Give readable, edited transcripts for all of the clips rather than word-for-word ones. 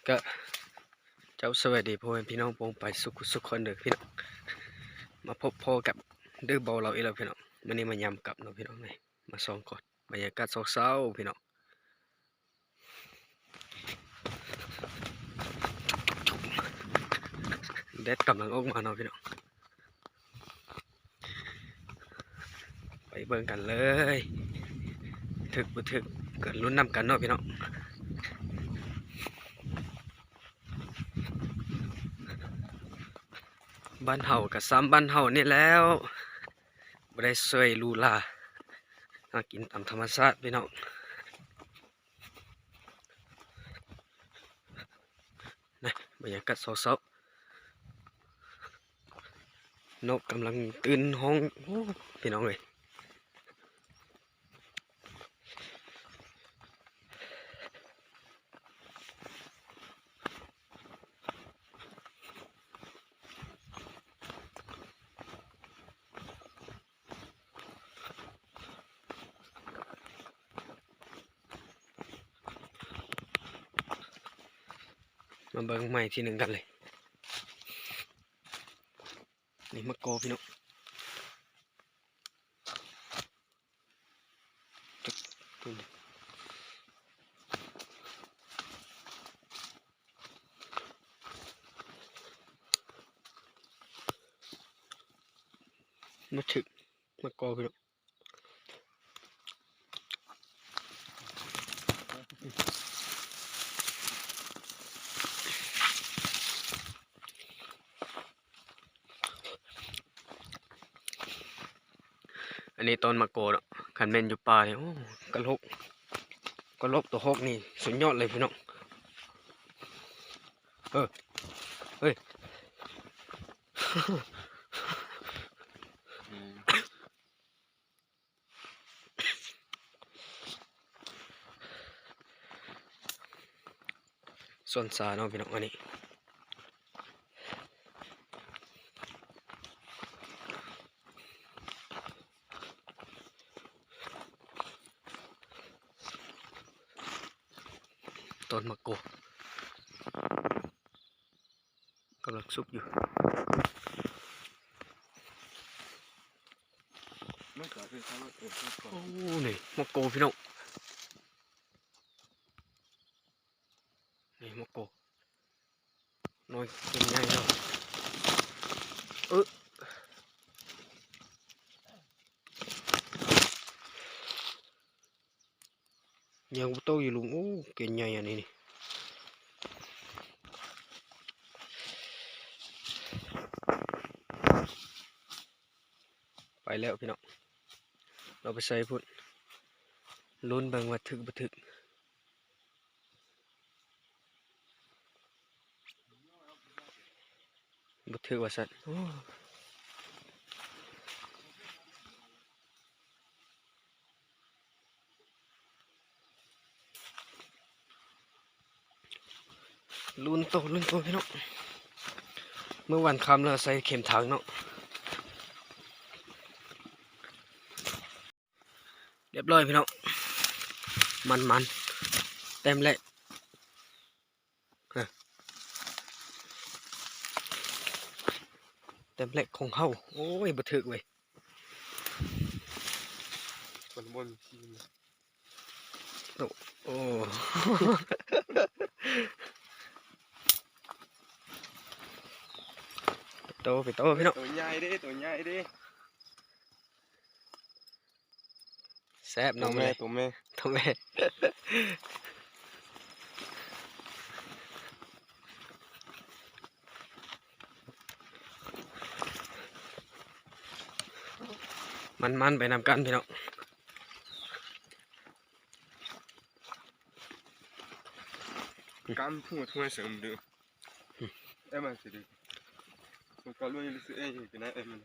ก็เจ้าสวัสดีพ่อแม่พี่น้องปงไปสุขคนเด้อพี่น้องมาพบพ่อกับดื้อเบาเราอีกแล้วพี่น้องวันนี้มายำกับเนาะพี่น้องนี่มาส่องก่อนบรรยากาศเศร้าๆพี่น้องแดดกำลังออกมาเนาะพี่น้องไปเบิ่งกันเลยถึกบ่ถึกเกิดลุ้นนำกันเนาะพี่น้องบ้านเฮากับซ้ำบ้านเฮานี่แล้วบ่ได้ช่วยลูลาหากินตามธรรมชาติพี่น้องนะบรรยากาศเศร้าๆนกกำลังตื่นห้องโอ้พี่น้องเอ้ยมาเบิ่งใหม่ทีหนึ่งกันเลยนี่มะโกพี่น้องมาถึกมะโกพี่น้องอันนี้ต้นมะโกเนาะคันแม่นอยู่ป่าเนี่ยโอ้กระโหลกตัวหกนี่สุดยอดเลยพี่น้องเฮ้ย ส่วนสาเนาะพี่น้องอันนี้ต้นมะโกกำลังสุกอยู่โอ้นี่มะโกพี่น้องนี่มะโกน้อยเป็นใหญ่เนาะยังโตอยู่ลุงโอ้เก่งใหญ่อันนี้นี่ไปแล้วพี่น้องเราไปใส่พุ่นลุ้นเบิ่งว่าถึกบ่ถึกบ่ถึกว่าซั่นโอ้ลุ้นโตพี่น้องเมื่อวันค่ำเราใส่เข็มถังเนาะเรียบร้อยพี่น้องมันเต็มเลยเต็มเล็กของเฮาโอ้ยบ่ถึกเว้ยบนทีมโอ้ไปโตพี่น้องตัวใหญ่ดิแซ่บน้องเลย ตัวแม่มันไปนำกันพี่น้องกำทุ่งเสริมเด้อมันสิดิมันก็รู้ยังรู้สึกกันนะมัน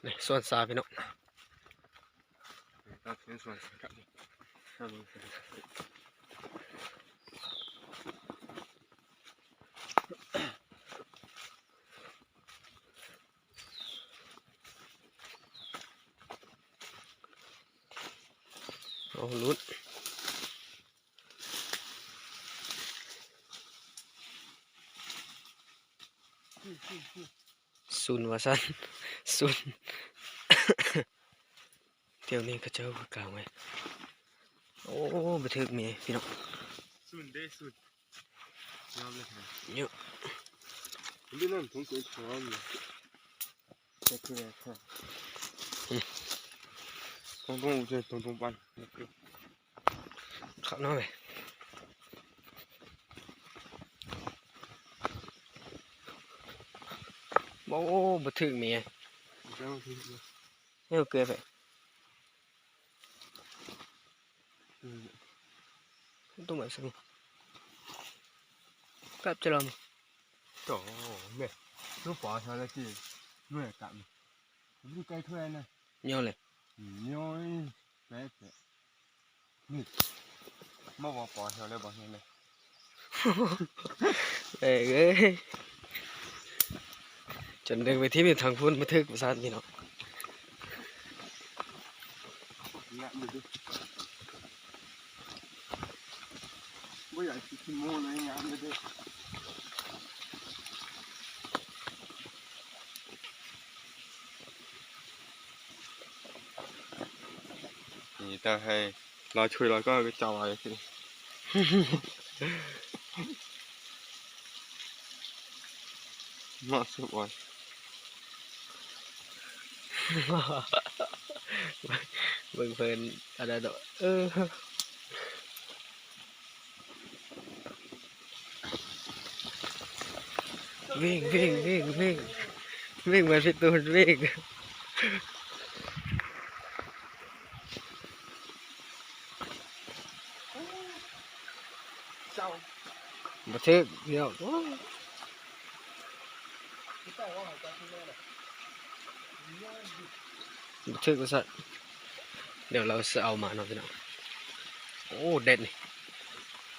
นี่ส่วนสาพี่น้องตัดเป็นส่วนครับเอาลุ้น ซุนว่าซั่น ซุน เที่ยวนี้เขาเจ้ากลางไว้โอ้บ่ถึกแม่พี่น้อง สุดเด้สุดยอมเลยครับ เยอะ นี่นั่นผมก็ชอบเลยก็คือครับต้องจะต้องปัน เข้าน้อยไปโอ้บ่ถึกแม่ เจ้าที่ เอ้าเกลือไปต้องมาสักแป๊บจะลอง ต่อแม่ลูกปอชาละจีด้วยกันดูใกล้ถ้วยนะ ย่อเลย ย้อยแป๊ะนี่มาบอกปอชาเลยบอกเห็นเลย เอ้ยจนดึงไปที่เป็นทางพุ่นมาถึกประสาทพี่น้อง งะดูดิไม่อยากกินโม่เลยงะดูดินี่แต่ให้เราช่วยเราก็จะอะไรสิมาสุดวัน เบิ่งเพลินอะไรดอกวิ่งวิ่งวิ่งวิ่งวิ่งเหมือนพี่ตูนวิ่งมาเทกเดียวมาเทกก็สัตว์เดี๋ยวเราจะเอามาเนาะพี่น้องโอ้เด็ดนี่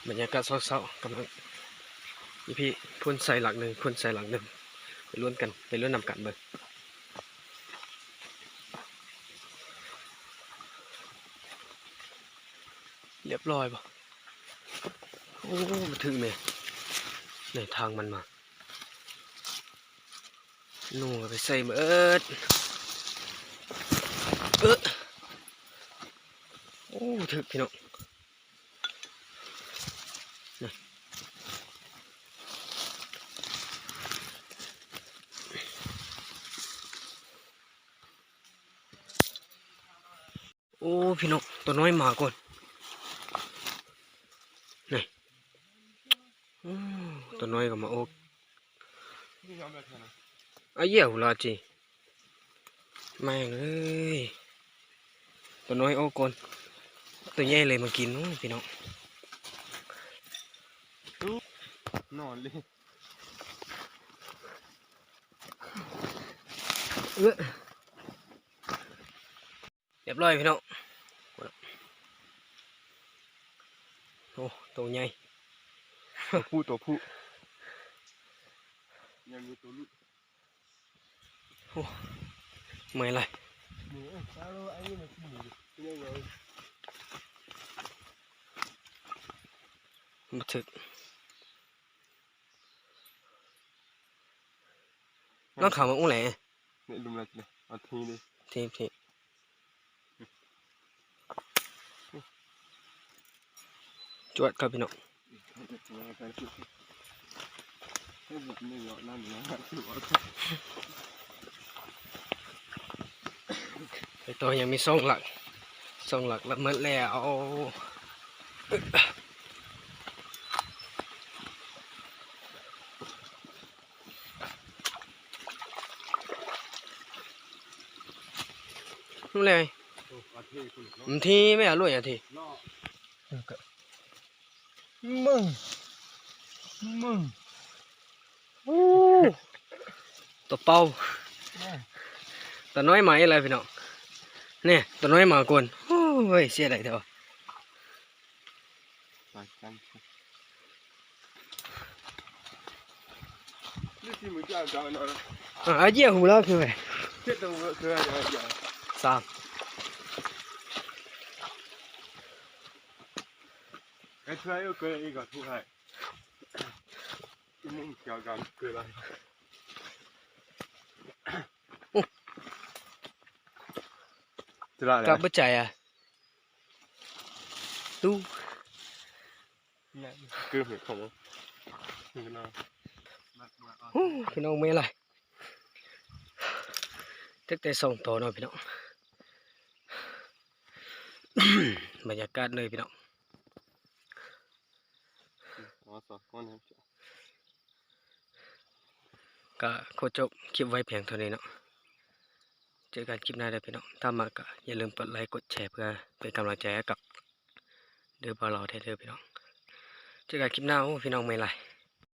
บรรยากาศเศร้าๆกำลังพี่พ่นใส่หลักหนึ่งพ่นใส่หลักหนึ่งไปล้วนกันไปล้วนนำกันเบิ่งเรียบร้อยป่ะโอ้มาถึงเนี่ยในทางมันมานู่นไปใส่เบิดโอ้ถึกพี่น้องนี่โอ้พี่น้องตัวน้อยมาก่อนนี่ตัวน้อยก็มาโอ้ไอ้เหี้ยหูลาจีแม่งเอ้ยตัวน้อยโอ้ก่อนตัวใหญ่เลยมากินพี่น้อง นอนเลย เรียบร้อยพี่น้องโอ้ตัวใหญ่ ตัวผู้ยังมีตัวลูก โอ้เมื่อยไร หมูปลาโลไอ้นี่มันหมูยังไง มาถึกน้องข่าวมาอุ้งแหล่ เนี่ยดูมันเลยเอาทีเลย ทีจวดครับพี่น้องไอตัวยังมี2 หลักแล้วหมดแล้วนู่นเลยมันทีไม่อร่อยอ่ะทีมึงโอ้ตัวเป่าตัวน้อยไหมอะไรพี่น้องเนี่ยตัวน้อยมากวนโอ้ยเสียดายเถอะนี่ที่มึงจะเอาเนาะ เยี่ยหูแล้วคือไง เจ็ดตัวคืออะไรอย่าง 3ไอ้เธอก็เกิดอีกก็ทุกข์ให้มึงเกี่ยวกันคืออะไร จะละ กลับบ่ใจอ่ะตู้ คือเหมือนของนี่ก็น่า ฮู้พี่น้องไม่ไรตั้งแต่ส่งตัวเนาะพี่น้อง บรรยากาศเลยพี่น้อง อ๋อสองก้อนครับ ก็ขอจบคลิปไว้เพียงเท่านี้เนาะเจอกันคลิปหน้าเด้อพี่น้องถ้ามาก็อย่าลืมกดไลค์กดแชร์เพื่อเป็นกำลังใจให้กับเด้อบ่าวเราเด้อพี่น้องเจอกันคลิปหน้าโอ้พี่น้องไม่ไร